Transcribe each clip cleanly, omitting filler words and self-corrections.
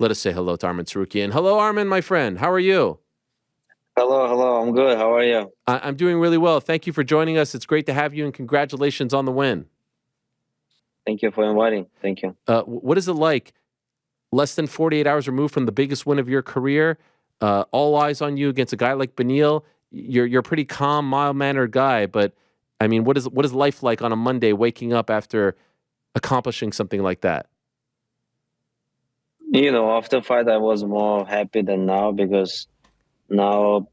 Let us say hello to Arman Tsarukyan. Hello, Arman, my friend. How are you? Hello. I'm good. How are you? I'm doing really well. Thank you for joining us. It's great to have you, and congratulations on the win. Thank you for inviting. Thank you. What is it like, less than 48 hours removed from the biggest win of your career, all eyes on you against a guy like Beneil? You're a pretty calm, mild-mannered guy, but, I mean, what is life like on a Monday, waking up after accomplishing something like that? After fight, I was more happy than now because now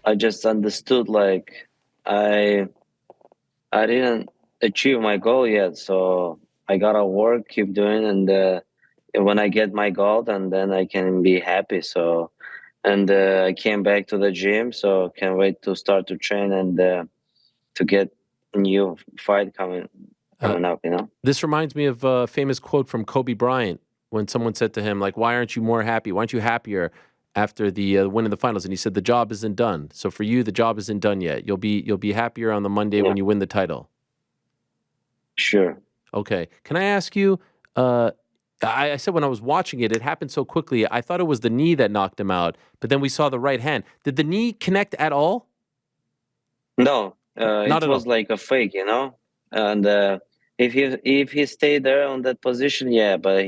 I just understood I I didn't achieve my goal yet, so I gotta work, keep doing, and when I get my goal, then I can be happy. So and I came back to the gym, so can't wait to start to train and to get a new fight Uh, coming up. this reminds me of a famous quote from Kobe Bryant when someone said to him, like, why aren't you more happy? Why aren't you happier after the win in the finals? And he said, the job isn't done. So for you, the job isn't done yet. You'll be happier on the Monday Yeah, when you win the title. sure. Okay. Can I ask you, I said when I was watching it, it happened so quickly. I thought it was the knee that knocked him out, but then we saw the right hand. Did the knee connect at all? No, Not it at was all. like a fake. And if he stayed there on that position, yeah, but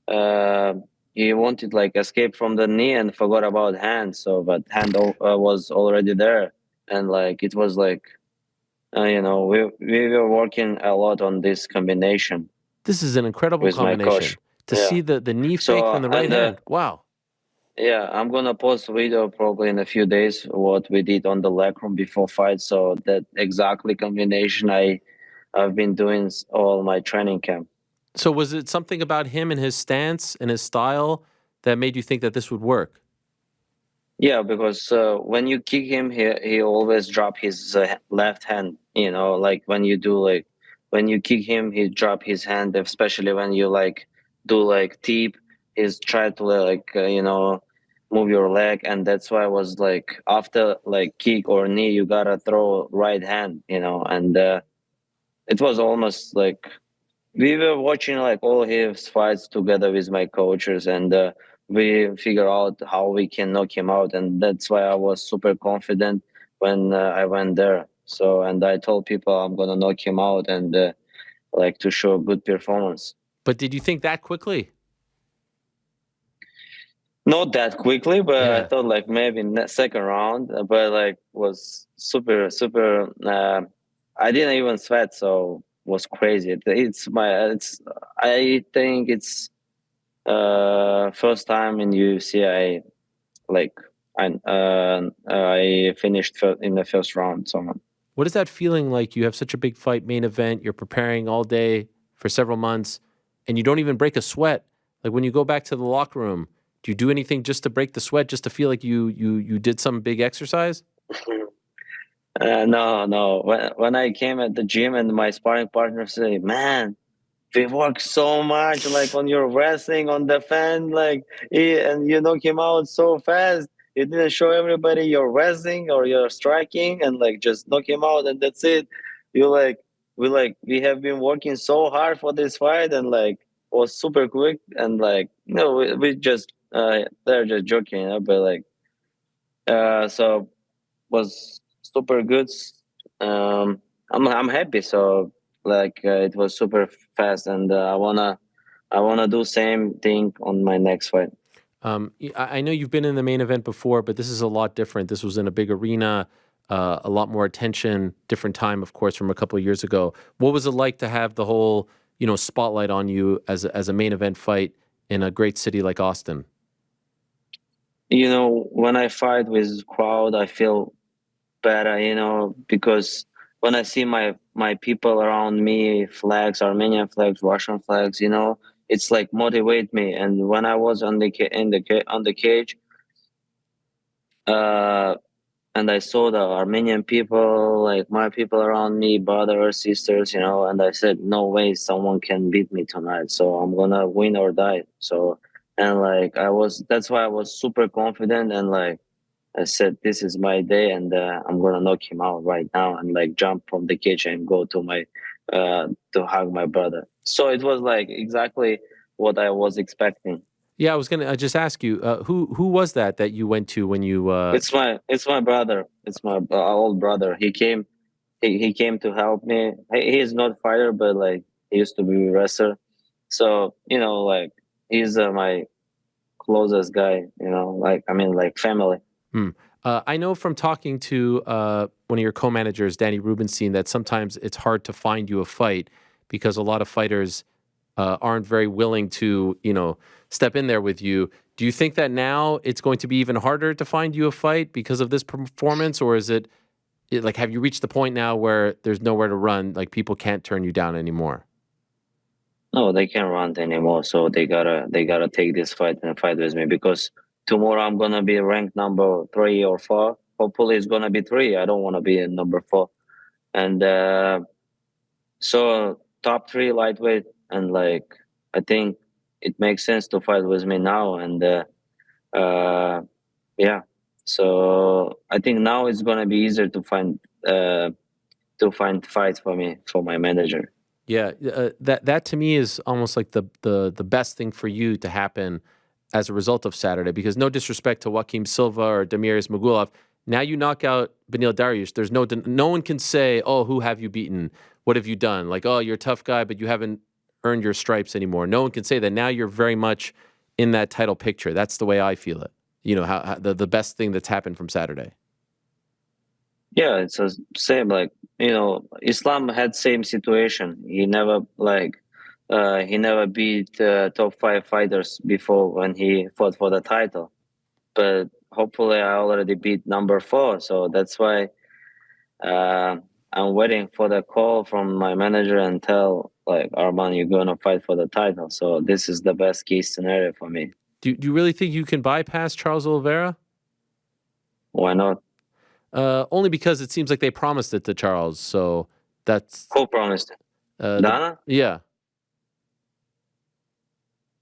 uh, he wanted like escape from the knee and forgot about hand. So, but hand was already there, and like it was like we were working a lot on this combination This is an incredible with my combination. coach. To Yeah. see the knee So fake from the right and hand. Wow. yeah, I'm gonna post video probably in a few days what we did on the leg room before fight. So that exactly combination I've been doing all my training camp. So was it something about him and his stance and his style that made you think that this would work? Yeah, because when you kick him, he always drop his left hand. Like when you kick him, he drop his hand. Especially when you like do like tip, he's try to move your leg, and that's why I was like after like kick or knee, you gotta throw right hand. And it was almost like we were watching like all his fights together with my coaches, and we figure out how we can knock him out, and that's why I was super confident when I went there. So and I told people I'm gonna knock him out and like to show good performance. But did you think that quickly? Not that quickly, but I Yeah. thought like maybe in the second round, but like was super. I didn't even sweat, so was crazy. It's I think it's first time in UFC like I finished in the first round. So What is that feeling like? You have such a big fight main event, you're preparing all day for several months, and you don't even break a sweat. Like when you go back to the locker room, do you do anything just to break the sweat, just to feel like you did some big exercise? no. When I came at the gym and my sparring partner say, "Man, we work so much like on your wrestling on the fan, like and you knock him out so fast. You didn't show everybody your wrestling or your striking, and like just knock him out, and that's it. You we have been working so hard for this fight, and like was super quick, and like no, we just they're just joking, but like so was super good. I'm happy. So like it was super fast, and I wanna do same thing on my next fight. I know you've been in the main event before, but this is a lot different. This was in a big arena, a lot more attention, different time, of course, from a couple of years ago. What was it like to have the whole, spotlight on you as a main event fight in a great city like Austin? When I fight with crowd, I feel better. Because when I see my people around me, flags, Armenian flags, Russian flags, it's like motivate me. And when I was on on the cage, uh, and I saw the Armenian people, like my people around me, brothers, sisters, and I said, no way someone can beat me tonight. So I'm gonna win or die. So, and like that's why I was super confident, and like I said, this is my day, and I'm gonna knock him out right now, and like jump from the cage and go to to hug my brother. So it was like exactly what I was expecting. Yeah, I was gonna just ask you, who was that you went to when you? It's my brother. It's my old brother. He came to help me. He's not fighter, but like he used to be a wrestler. So like he's my closest guy. Like I mean, like family. Hmm. I know from talking to one of your co-managers, Danny Rubenstein, that sometimes it's hard to find you a fight because a lot of fighters aren't very willing to, step in there with you. Do you think that now it's going to be even harder to find you a fight because of this performance, or is like have you reached the point now where there's nowhere to run, like people can't turn you down anymore? No, they can't run anymore. So they gotta take this fight and fight with me because tomorrow I'm gonna be ranked number 3 or 4. Hopefully it's gonna be 3. I don't want to be in number 4. And so top 3 lightweight, and like I think it makes sense to fight with me now. And uh, yeah, so I think now it's gonna be easier to find fights for me for my manager. Yeah, that to me is almost like the best thing for you to happen as a result of Saturday. Because no disrespect to Joaquim Silva or Demir's Magulov, now you knock out Beneil Dariush. There's no one can say, "Oh, who have you beaten? What have you done?" Like, "Oh, you're a tough guy, but you haven't earned your stripes anymore." No one can say that. Now you're very much in that title picture. That's the way I feel it. How the best thing that's happened from Saturday. Yeah, it's the same. Like Islam had same situation. He never beat top 5 fighters before when he fought for the title. But hopefully, I already beat number 4. So that's why uh, I'm waiting for the call from my manager and tell like Arman, you're gonna fight for the title. So this is the best case scenario for me. Do you really think you can bypass Charles Oliveira? Why not? Only because it seems like they promised it to Charles. So that's Who promised? the Dana? yeah.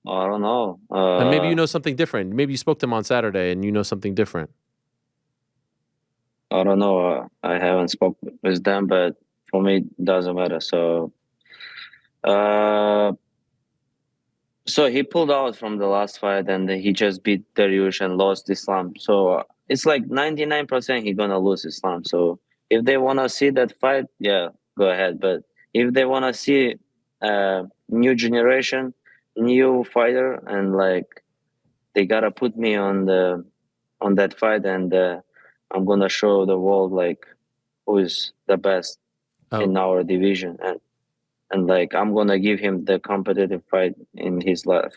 I don't know. And maybe you know something different. Maybe you spoke to him on Saturday and you know something different. I don't know. I haven't spoke with them, but for me, it doesn't matter. Uh, so he pulled out from the last fight, and he just beat Dariush and lost Islam. So it's like 99% he gonna lose Islam. So if they wanna see that fight, yeah, go ahead. But if they wanna see new generation, new fighter, and like they gotta put me on that fight, and I'm gonna show the world like who is the best Uh, in our division, and like I'm gonna give him the competitive fight in his life.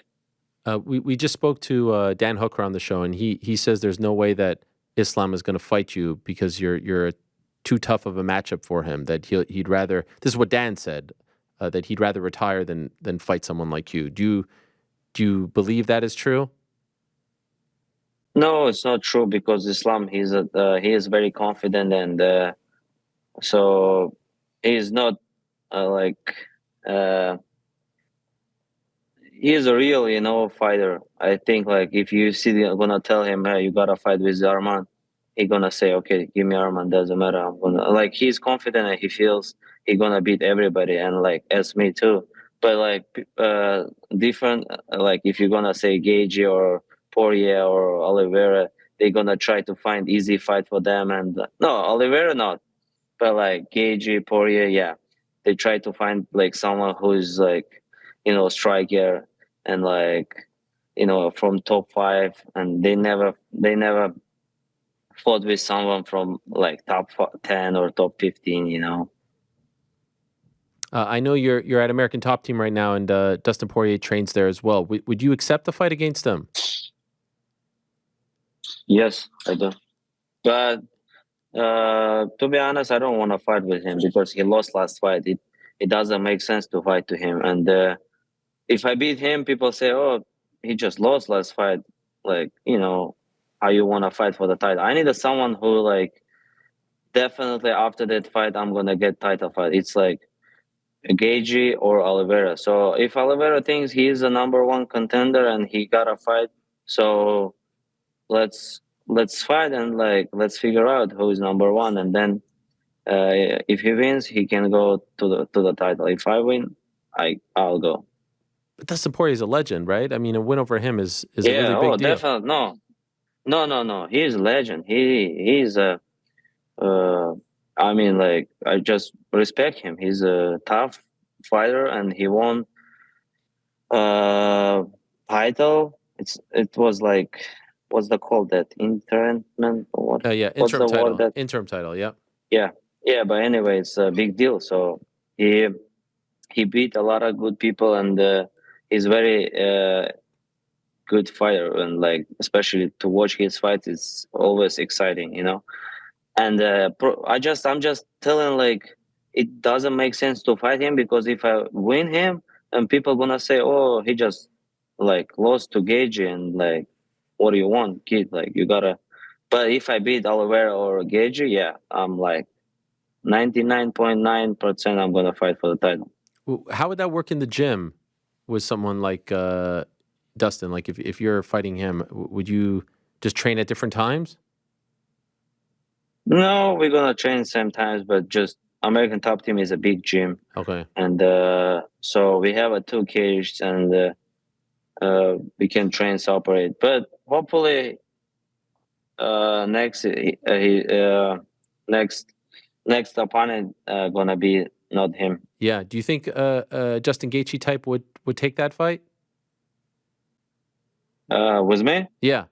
we just spoke to Dan Hooker on the show, and he says there's no way that Islam is going to fight you because you're too tough of a matchup for him. That he'd rather. This is what Dan said, that he'd rather retire than fight someone like you. Do you believe that is true? No, it's not true because Islam he is very confident, and so he's not like uh, he is a real fighter. I think like if you see gonna tell him, hey, you gotta fight with Arman, he gonna say, okay, give me Arman, doesn't matter. I'm gonna like he's confident and he feels he gonna beat everybody, and like as me too. But like different like if you're gonna say Gaethje or Poirier or Oliveira, they're gonna try to find easy fight for them. And no, Oliveira not, but like Gaethje, Poirier, yeah, they try to find like someone who is like striker, and like from top 5, and they never fought with someone from like top 10 or top 15. I know you're at American Top Team right now, and Dustin Poirier trains there as well. Would you accept the fight against him? Yes, I do, but to be honest, I don't want to fight with him because he lost last fight. It doesn't make sense to fight to him. And if I beat him, people say, oh, he just lost last fight. Like how you want to fight for the title. I need someone who like definitely after that fight I'm gonna get title fight. It's like Gaethje or Oliveira. So if Oliveira thinks he's the number 1 contender and he gotta fight, so let's fight, and like let's figure out who is number 1, and then if he wins, he can go to the title. If I win, I'll go. But Dustin Poirier is a legend, right? I mean, a win over him is a Yeah, really oh, big deal. definitely. No. He's a legend. He's a. Uh, I mean, like I just respect him. He's a tough fighter, and he won uh title. It was like what's the called that internment or what? Yeah, What's the word that? interim title. Yeah. Yeah, yeah. But anyway, it's a big deal. So he he beat a lot of good people, and he's very good fighter. And like especially to watch his fight, it's always exciting, you know. And I'm just telling like it doesn't make sense to fight him because if I win him, and people gonna say, oh, he just like lost to Gage and like, what do you want, kid? Like you gotta. But if I beat Oliveira or Gage, yeah, I'm like 99.9% I'm gonna fight for the title. How would that work in the gym with someone like Dustin? Like if you're fighting him, would you just train at different times? No, we're gonna train sometimes, but just American Top Team is a big gym, Okay. and so we have a two cage, and we can train separate. But hopefully, next next next opponent gonna be not him. Yeah. Do you think Justin Gaethje type would take that fight? With me, Yeah.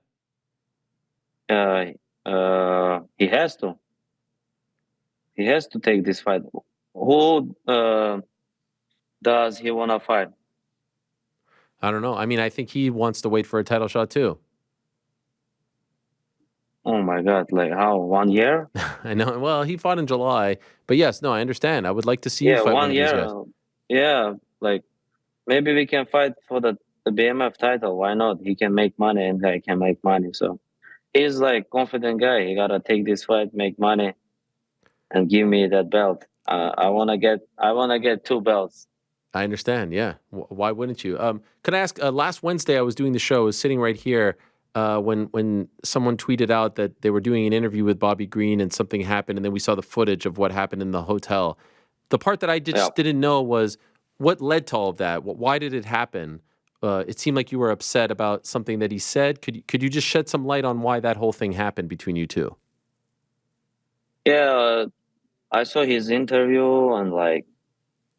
uh, he has to. He has to take this fight. Who does he wanna fight? I don't know. I mean, I think he wants to wait for a title shot too. Oh my God! Like how 1 year? I know. Well, he fought in July, but yes, no, I understand. I would like to see you Yeah, fight one one of these year. guys. Yeah, like maybe we can fight for the BMF title. Why not? He can make money, and I can make money. So he's like confident guy. He gotta take this fight, make money, and give me that belt. I wanna get two belts. I understand. Yeah. Why wouldn't you? Could I ask? Last Wednesday, I was doing the show. I was sitting right here when someone tweeted out that they were doing an interview with Bobby Green and something happened, and then we saw the footage of what happened in the hotel. The part that I Yeah. just didn't know was what led to all of that. Why did it happen? It seemed like you were upset about something that he said. Could you just shed some light on why that whole thing happened between you two? Yeah, I saw his interview and like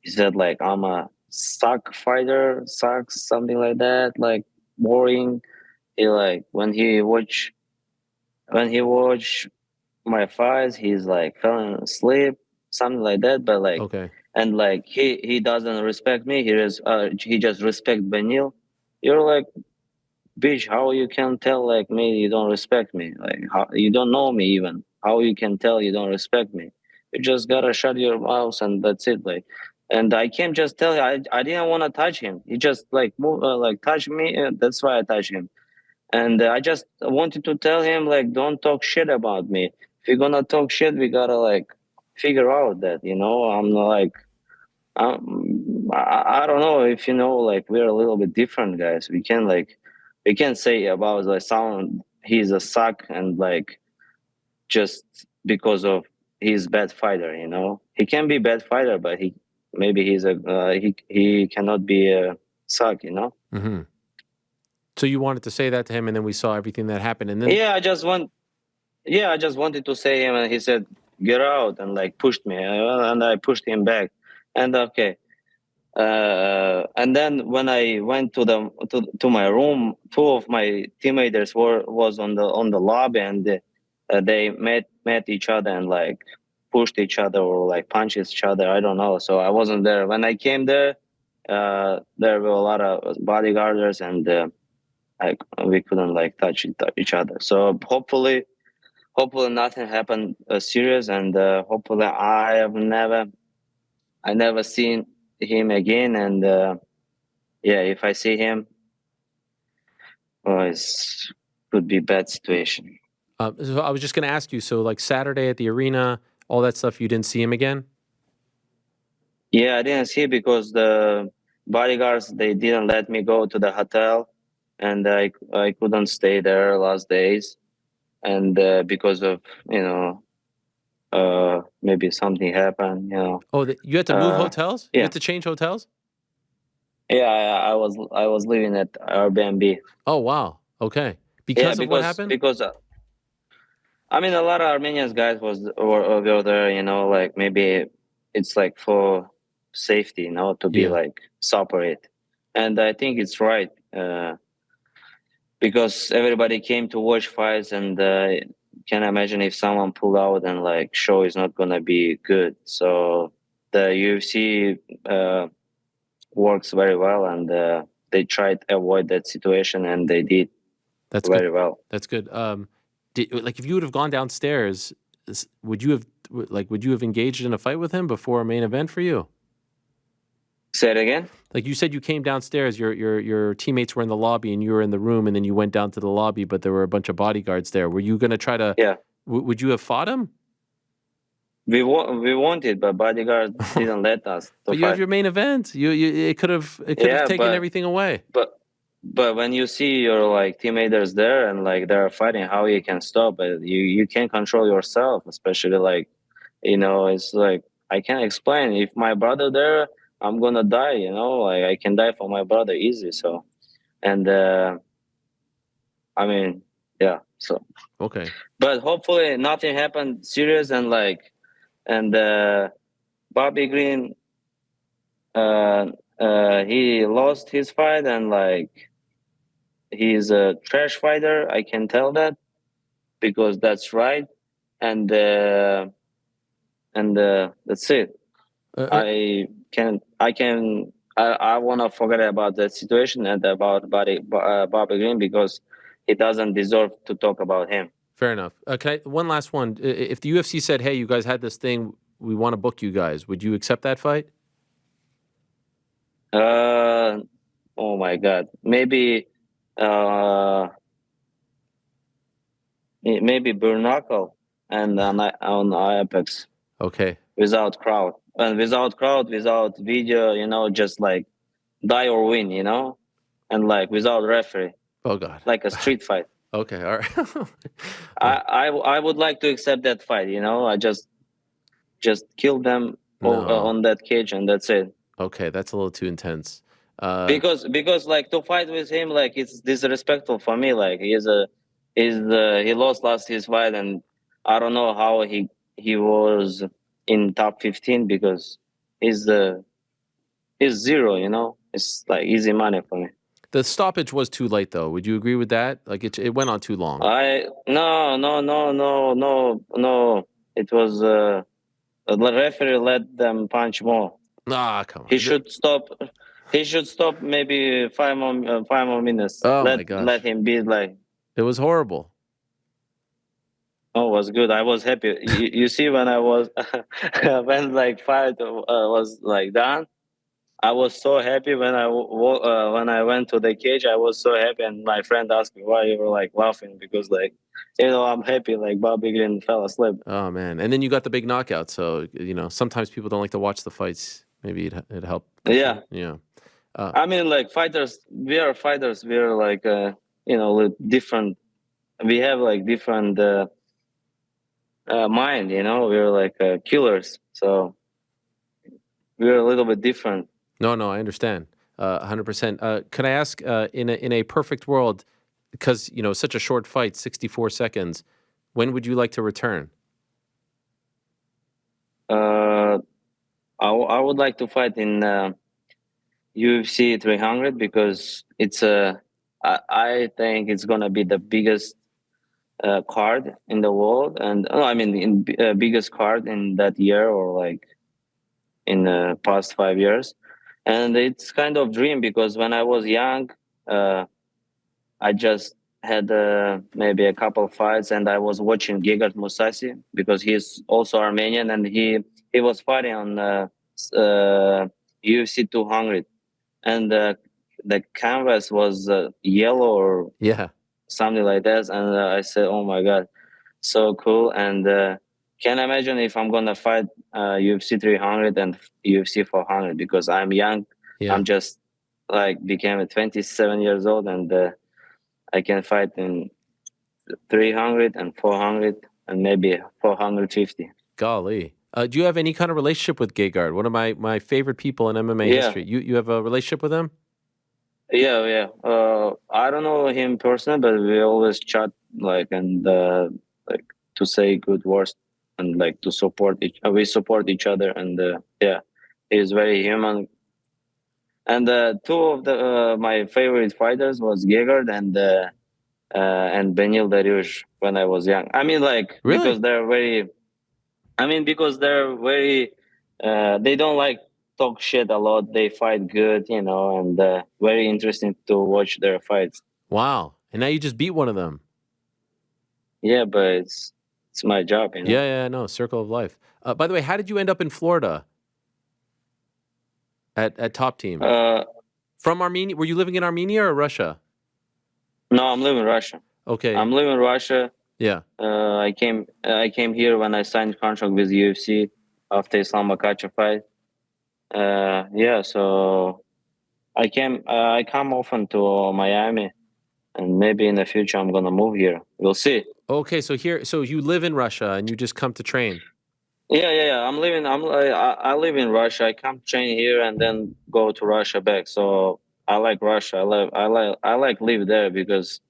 he said like I'm a suck fighter, sucks something like that, like boring. He like when he watch my fights, he's like falling asleep, something like that. But like, Okay. and like he doesn't respect me. He just respect Beneil. You're like, bitch, how you can tell like me you don't respect me? Like how you don't know me even. How you can tell you don't respect me? You just gotta shut your mouth and that's it. Like, and I can't just tell you. I didn't want to touch him. He just like like touch me. That's why I touch him. And I just wanted to tell him like, don't talk shit about me. If you're gonna talk shit, we gotta like figure out that I'm not like I don't know if you know like we're a little bit different guys. We can say about like someone he's a suck and like just because of he's bad fighter. He can be bad fighter, but maybe he cannot be a suck. Hmm. So you wanted to say that to him, and then we saw everything that happened, and then Yeah, I just wanted to say him, and he said, "Get out!" and like pushed me, and I pushed him back. And okay, and then when I went to my room, two of my teammates was on the lobby, and they met each other and like pushed each other or like punched each other. I don't know. So I wasn't there when I came there. There were a lot of bodyguarders, and we couldn't like touch each other. So hopefully nothing happened serious, and hopefully I never seen him again. And yeah, if I see him, it's could be bad situation. so I was just going to ask you. So like Saturday at the arena, all that stuff, you didn't see him again. Yeah, I didn't see because the bodyguards they didn't let me go to the hotel, and I couldn't stay there last days, and because of maybe something happened. Oh, you had to move hotels. You Yeah. had to change hotels. Yeah, I was living at Airbnb. Oh, wow. Okay. Yeah, Because of what because happened? because I mean, a lot of Armenians guys were there. Like maybe it's like for safety, to be Yeah, like separate, and I think it's right because everybody came to watch fights, and can imagine if someone pull out and like show is not gonna be good. So the UFC works very well, and they tried to avoid that situation, and they did that's good. very well. That's good. Like if you would have gone downstairs, would you have would you have engaged in a fight with him before a main event for you? Say it again. Like you said, you came downstairs. Your teammates were in the lobby, and you were in the room, and then you went down to the lobby, but there were a bunch of bodyguards there. Were you going to try to? Yeah. Would you have fought him? We wanted, but bodyguard didn't let us to But you have fight. your main event. It could have Yeah, taken everything away. but when you see your like teammates there and like they're fighting, how you can stop it? You can't control yourself, especially like it's like I can't explain. If my brother there, I'm gonna die. Like I can die for my brother easy. So and I mean, yeah. So Okay. but hopefully nothing happened serious and Bobby Green he lost his fight and like he's a trash fighter. I can tell that because that's right, and that's it. Uh, I want to forget about that situation and about Bobby Green because he doesn't deserve to talk about him. Fair enough. One last one. If the UFC said, "Hey, you guys had this thing, we want to book you guys," would you accept that fight? Uh, oh my God, uh, maybe Burnacle and on Apex Okay. without crowd and without video, just like die or win, and like without referee, Oh God. like a street fight. Okay. All right. I I would like to accept that fight. I just kill them No. on that cage and that's it. Okay, that's a little too intense. Uh, Because like to fight with him, like it's disrespectful for me. Like he lost last his fight, and I don't know how he was in top 15 because he's zero. It's like easy money for me. the stoppage was too late, though. Would you agree with that? Like it went on too long. No, no, no, no, no, no. It was the referee let them punch more. Ah, come He on. should stop. He should stop maybe 5 more minutes. Oh my Let gosh, him be like. it was horrible. Oh, was good. I was happy. You see, when I was when like fight was like done, I was so happy when I went to the cage. I was so happy, and my friend asked me why you were like laughing because like I'm happy. Like Bobby Green fell asleep. Oh man, and then you got the big knockout. So sometimes people don't like to watch the fights. Maybe it helped push Yeah, them. Yeah. Uh, I mean, like fighters, we are fighters. We are like with different. We have like different mind. We're like killers. So we're a little bit different. no, I understand. 100%. Can I ask, in a perfect world, because such a short fight, 64 seconds, when would you like to return? Uh, I would like to fight in UFC 300 because I think it's gonna be the biggest card in the world, and I mean in biggest card in that year or like in the past 5 years, and it's kind of dream because when I was young, uh, I just had maybe a couple fights, and I was watching Gegard Mousasi because he's also Armenian, and he was fighting on UFC 200, and the canvas was yellow or Yeah. something like that, and I said, "Oh my God, so cool!" And can imagine if I'm gonna fight UFC 300 and UFC 400 because I'm young. Yeah. I'm just like became 27 years old, and I can fight in 300 and 400 and maybe 450. Golly. Do you have any kind of relationship with Gegard? One of my favorite people in MMA Yeah, history. You have a relationship with him? Yeah. I don't know him personally, but we always chat like and like to say good words and like to support each. We support each other, and yeah, he's very human. And two of the my favorite fighters was Gegard and Beneil Dariush when I was young. I mean, like Really? because they're very. They don't like talk shit a lot. They fight good, and very interesting to watch their fights. Wow. And now you just beat one of them. Yeah, but it's my job. Yeah, no, circle of life. By the way, how did you end up in Florida at Top Team? Uh, From Armenia? Were you living in Armenia or Russia? no, I'm living in Russia. Okay. I'm living in Russia. Yeah. I came here when I signed contract with UFC after Islam Makhachev fight. Yeah, so I come often to Miami, and maybe in the future I'm gonna move here. We'll see. Okay, so you live in Russia and you just come to train. Yeah. I live in Russia. I come train here and then go to Russia back. So I like Russia. I like live there because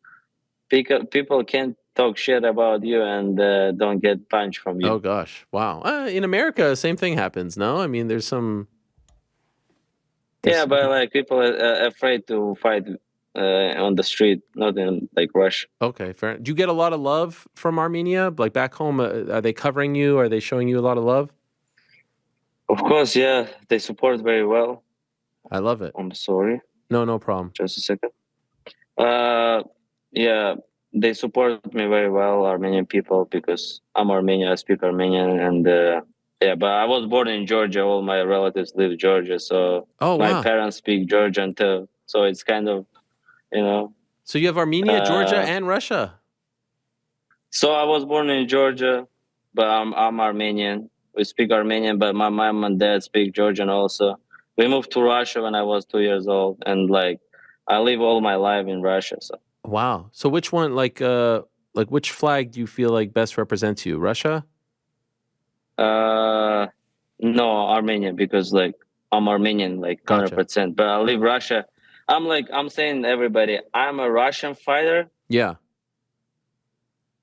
people can't talk shit about you and don't get punched from you. Oh gosh. Wow. In America, same thing happens, no? I mean, there's Yeah, some but people. like people are afraid to fight on the street, not in like Russia. Okay, fair. Do you get a lot of love from Armenia? Like back home, are they covering you? Are they showing you a lot of love? Of course, yeah, they support very well. I love it. I'm sorry, No problem. just a second. Uh, yeah, they support me very well, Armenian people, because I'm Armenian. I speak Armenian, and yeah. But I was born in Georgia. All my relatives live in Georgia, so Oh, my wow. parents speak Georgian too. So it's kind of, you know. So you have Armenia, Georgia, Uh, and Russia. so I was born in Georgia, but I'm Armenian. We speak Armenian, but my mom and dad speak Georgian also. We moved to Russia when I was 2 years old, and like I live all my life in Russia. So. Wow. So which one, which flag do you feel like best represents you? Russia? Uh, no, Armenian because like I'm Armenian like Gotcha. 100%. But I live Russia. I'm saying everybody, I'm a Russian fighter. Yeah.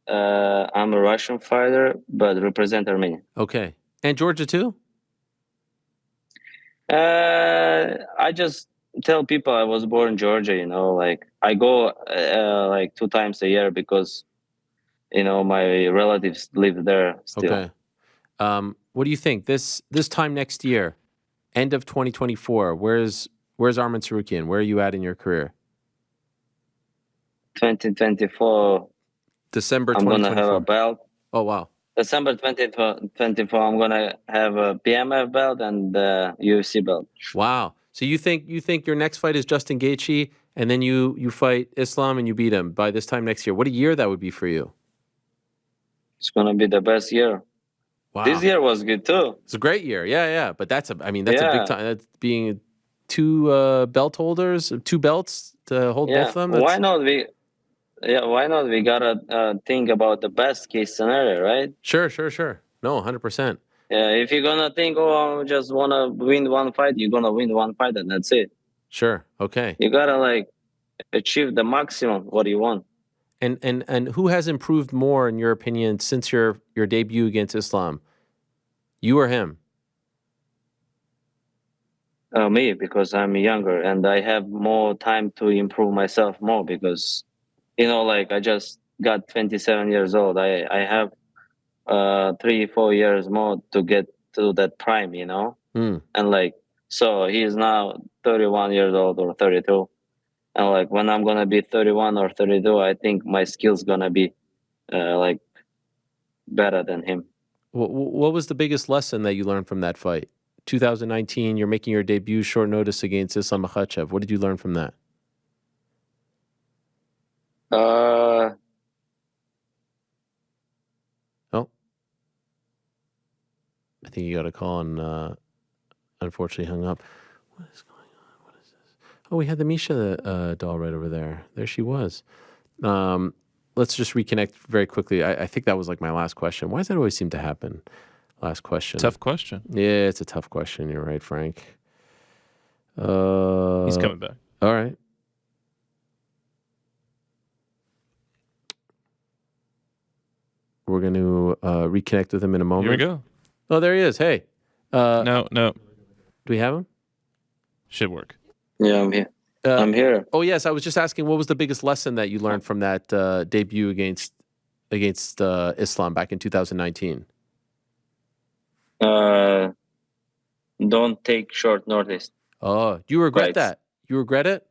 I'm a Russian fighter, but represent Armenia. Okay. And Georgia too? I just tell people I was born in Georgia. Like I go like 2 times a year because my relatives live there still. Okay. What do you think this time next year, end of 2024? Where's Arman Tsarukyan? Where are you at in your career? 2024, December I'm gonna have a 2024. belt. Oh wow. December 2024, I'm gonna have a BMF belt and the UFC belt. Wow. So you think your next fight is Justin Gaethje, and then you fight Islam and you beat him by this time next year. What a year that would be for you. It's gonna be the best year. This Wow. year was good too. It's a great year. Yeah. But that's a big Yeah, time. That's being two belt holders, two belts to hold both yeah. of them. Why That's not? We gotta think about the best case scenario, right? sure. No, 100%. Yeah, if you're gonna think, oh, I just wanna win one fight, you're gonna win one fight, and that's it. Sure. Okay. You gotta like achieve the maximum what you want. And who has improved more in your opinion since your debut against Islam? You or him? Me, because I'm younger and I have more time to improve myself more because like I just got 27 years old. I have 3-4 years more to get to that prime. Hmm. And like so he's now 31 years old or 32. And like when I'm gonna be 31 or 32, I think my skills gonna be like better than him. What was the biggest lesson that you learned from that fight? 2019, you're making your debut short notice against Islam Makhachev. What did you learn from that? Uh, Oh, I think you got a call and unfortunately hung up. What is going on? What is this? Oh, we had the Misha doll right over there. There she was. Um, let's just reconnect very quickly. I think that was like my last question. Why does that always seem to happen? Last question. Tough question. Yeah, it's a tough question. You're right, Frank. He's coming back. All right. We're going to reconnect with him in a moment. Here we go. Oh, there he is. Hey. No. Do we have him? Should work. Yeah, I'm here. I'm here. Oh, yes. I was just asking, what was the biggest lesson that you learned from that debut against Islam back in 2019? Don't take short notice. Oh, do you regret that? You regret it?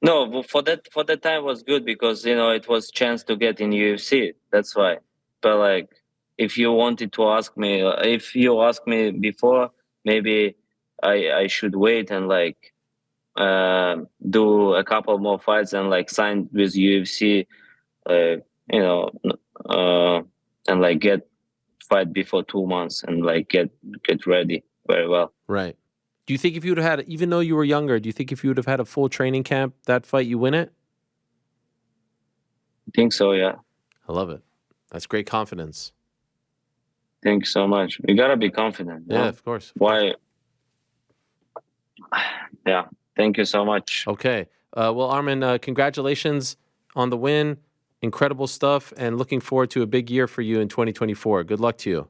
No, but for that time was good because it was chance to get in UFC. That's why. But like, if you wanted to ask me, if you asked me before, maybe I should wait and like do a couple more fights and like sign with UFC, and like get fight before 2 months and like get ready very well. Right. Do you think if you would have had, even though you were younger, do you think if you would have had a full training camp, that fight, you win it? I think so, yeah. I love it. That's great confidence. Thank you so much. You gotta be confident. Yeah, of course. Why? Yeah. Thank you so much. Okay. Well, Arman, congratulations on the win. Incredible stuff, and looking forward to a big year for you in 2024. Good luck to you.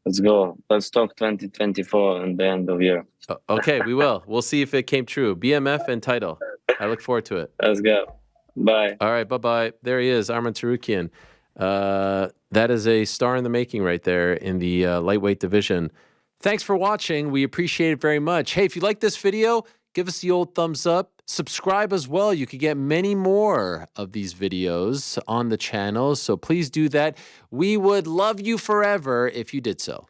Let's go. Let's talk 2024 and the end of year. Okay, we will. We'll see if it came true. BMF and title. I look forward to it. Let's go. Bye. All right, bye-bye. There he is, Arman Tsarukyan. That is a star in the making right there in the lightweight division. Thanks for watching. We appreciate it very much. Hey, if you like this video, give us the old thumbs up. Subscribe as well. You could get many more of these videos on the channel, so please do that. We would love you forever if you did so.